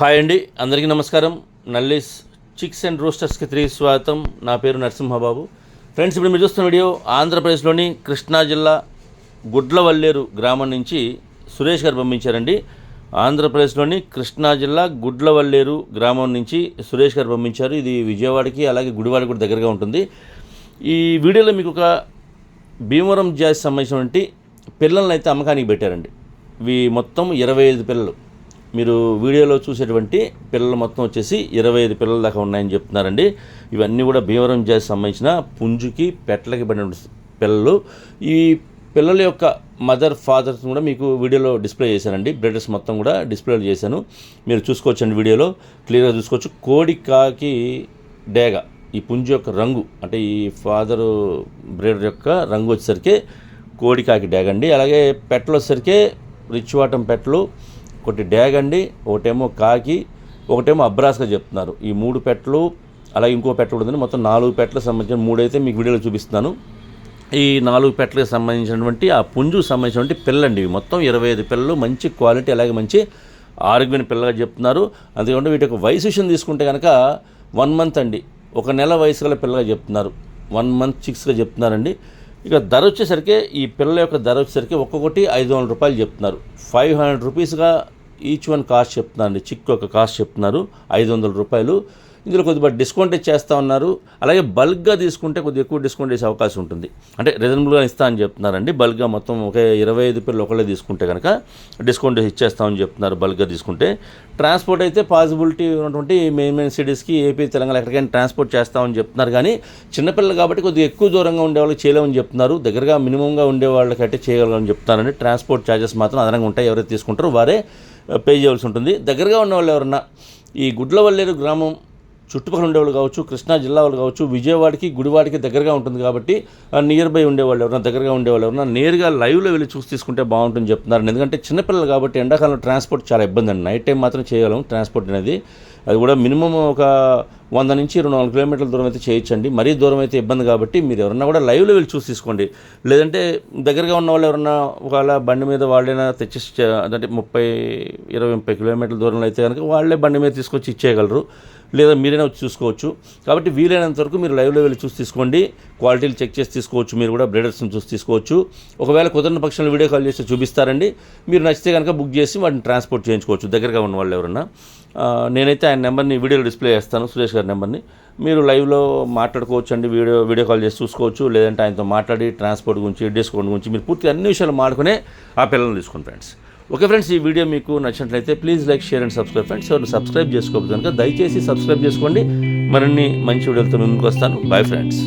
Hi అండి, అందరికీ నమస్కారం. నల్లీస్ చిక్స్ అండ్ రోస్టర్స్కి తిరిగి స్వాగతం. నా పేరు నరసింహబాబు. ఫ్రెండ్స్, ఇప్పుడు మీరు చూస్తున్న వీడియో ఆంధ్రప్రదేశ్లోని కృష్ణా జిల్లా గుడ్లవల్లేరు గ్రామం నుంచి సురేష్ గారు పంపించారండి. ఆంధ్రప్రదేశ్లోని కృష్ణా జిల్లా గుడ్లవల్లేరు గ్రామం నుంచి సురేష్ గారు పంపించారు. ఇది విజయవాడకి అలాగే గుడివాడకి కూడా దగ్గరగా ఉంటుంది. ఈ వీడియోలో మీకు ఒక భీమవరం జాతికి సంబంధించినటువంటి పిల్లలను అయితే అమ్మకానికి పెట్టారండి. ఇవి మొత్తం 25 పిల్లలు. మీరు వీడియోలో చూసేటువంటి పిల్లలు మొత్తం వచ్చేసి 25 పిల్లల దాకా ఉన్నాయని చెప్తున్నారండి. ఇవన్నీ కూడా భీమవరం జాతికి సంబంధించిన పుంజుకి పెట్టలకి పడిన పిల్లలు. ఈ పిల్లల యొక్క మదర్ ఫాదర్స్ కూడా మీకు వీడియోలో డిస్ప్లే చేశానండి. బ్రీడర్స్ మొత్తం కూడా డిస్ప్లే చేశాను, మీరు చూసుకోవచ్చండి. వీడియోలో క్లియర్గా చూసుకోవచ్చు. కోడి కాకి డేగ ఈ పుంజు యొక్క రంగు, అంటే ఈ ఫాదరు బ్రీడర్ యొక్క రంగు వచ్చేసరికి కోడి కాకి డేగ అండి. అలాగే పెట్టలు వచ్చేసరికి రిచ్ వాటం పెట్టలు, ఒకటి డ్యాగ్ అండి, ఒకటేమో కాకి, ఒకటేమో అబ్రాస్గా చెప్తున్నారు. ఈ 3 పెట్టలు, అలాగే ఇంకో పెట్టలు ఉందండి. మొత్తం 4 పెట్టలకు సంబంధించిన 3 అయితే మీకు వీడియోలో చూపిస్తున్నాను. ఈ 4 పెట్టలకు సంబంధించినటువంటి ఆ పుంజుకు సంబంధించినటువంటి పిల్లండి. మొత్తం 25 పిల్లలు, మంచి క్వాలిటీ అలాగే మంచి ఆరోగ్యమైన పిల్లగా చెప్తున్నారు. అందుకంటే వీటి యొక్క వయసు విషయం తీసుకుంటే కనుక 1 మంత్ అండి, 1 నెల వయసు గల పిల్లగా చెప్తున్నారు. 1 మంత్ చిక్స్గా చెప్తున్నారండి. ఇక ధర వచ్చేసరికి ఈ పిల్లల యొక్క ధర వచ్చేసరికి ఒక్కొక్కటి 500 రూపాయలు చెప్తున్నారు. 500 రూపీస్గా ఈచ్ వన్ కాస్ట్ చెప్తున్నారండి. చిక్ యొక్క కాస్ట్ చెప్తున్నారు 500 రూపాయలు. ఇందులో కొద్దిగా డిస్కౌంట్ చేస్తూ ఉన్నారు. అలాగే బల్క్గా తీసుకుంటే కొద్దిగా ఎక్కువ డిస్కౌంట్ చేసే అవకాశం ఉంటుంది. అంటే రీజనబుల్గా ఇస్తా అని చెప్తున్నారండి. బల్క్గా మొత్తం ఒకే 25 పిల్లలు ఒకళ్ళే తీసుకుంటే కనుక డిస్కౌంట్ ఇచ్చేస్తామని చెప్తున్నారు బల్క్గా తీసుకుంటే. ట్రాన్స్పోర్ట్ అయితే పాసిబిలిటీ ఉన్నటువంటి మెయిన్ సిటీస్కి, ఏపీ, తెలంగాణ ఎక్కడికైనా ట్రాన్స్పోర్ట్ చేస్తామని చెప్తున్నారు. కానీ చిన్నపిల్లలు కాబట్టి కొద్దిగా ఎక్కువ దూరంగా ఉండే వాళ్ళకి చేయలేమని చెప్తున్నారు. దగ్గరగా మినిమంగా ఉండే వాళ్ళకైతే చేయగలమని చెప్తున్నారండి. ట్రాన్స్పోర్ట్ ఛార్జెస్ మాత్రం అదనంగా ఉంటాయి. ఎవరైతే తీసుకుంటారో వారే పే చేయవలసి ఉంటుంది. దగ్గరగా ఉన్న వాళ్ళు ఎవరన్నా ఈ గుడ్లవల్లేరు గ్రామం చుట్టుపక్కల ఉండేవాళ్ళు కావచ్చు, కృష్ణా జిల్లా వాళ్ళు కావచ్చు, విజయవాడకి గుడివాడికి దగ్గరగా ఉంటుంది కాబట్టి నియర్ బై ఉండేవాళ్ళు ఎవరైనా, దగ్గరగా ఉండేవాళ్ళు ఎవరైనా నేరుగా లైవ్లో వెళ్ళి చూసి తీసుకుంటే బాగుంటుందని చెప్తున్నారు. ఎందుకంటే చిన్నపిల్లలు కాబట్టి ఎండాకాలంలో ట్రాన్స్పోర్ట్ చాలా ఇబ్బంది అండి. నైట్ టైం మాత్రం చేయగలం ట్రాన్స్పోర్ట్ అనేది. అది కూడా మినిమం ఒక 100 నుంచి 200 కిలోమీటర్ల దూరం అయితే చేయొచ్చండి. మరీ దూరం అయితే ఇబ్బంది కాబట్టి మీరు ఎవరన్నా కూడా లైవ్లో వెళ్ళి చూసి తీసుకోండి. లేదంటే దగ్గరగా ఉన్న వాళ్ళు ఎవరన్నా ఒకవేళ బండి మీద వాళ్ళైనా తెచ్చేసి, అంటే 30-30 కిలోమీటర్ల దూరంలో అయితే కనుక వాళ్ళే బండి మీద తీసుకొచ్చి ఇచ్చేయగలరు. లేదా మీరైనా వచ్చి చూసుకోవచ్చు. కాబట్టి వీలైనంత వరకు మీరు లైవ్లో వెళ్ళి చూసి తీసుకోండి. క్వాలిటీలు చెక్ చేసి తీసుకోవచ్చు. మీరు కూడా బ్రీడర్స్ని చూసి తీసుకోవచ్చు. ఒకవేళ కుదరని పక్షంలో వీడియో కాల్ చేసి చూపిస్తారండి. మీరు నచ్చితే కనుక బుక్ చేసి వాటిని ట్రాన్స్పోర్ట్ చేయించుకోవచ్చు దగ్గరగా ఉన్న వాళ్ళు ఎవరన్నా. నేనైతే ఆయన నెంబర్ని వీడియోలో డిస్ప్లే చేస్తాను, సురేష్ గారి నెంబర్ని. మీరు లైవ్లో మాట్లాడుకోవచ్చు అండి. వీడియో కాల్ చేసి చూసుకోవచ్చు. లేదంటే ఆయనతో మాట్లాడి ట్రాన్స్పోర్ట్ గురించి, డిస్కౌంట్ గురించి మీరు పూర్తి అన్ని విషయాలు మాడుకునే ఆ పిల్లల్ని తీసుకోండి ఫ్రెండ్స్. ఓకే ఫ్రెండ్స్, ఈ వీడియో మీకు నచ్చినట్లయితే please like, share and subscribe friends. ఎవరు సబ్స్క్రైబ్ చేసుకోకపోతే కనుక దయచేసి సబ్స్క్రైబ్ చేసుకోండి. మరిన్ని మంచి వీడియోలతో ముందుకు వస్తాను. Bye friends.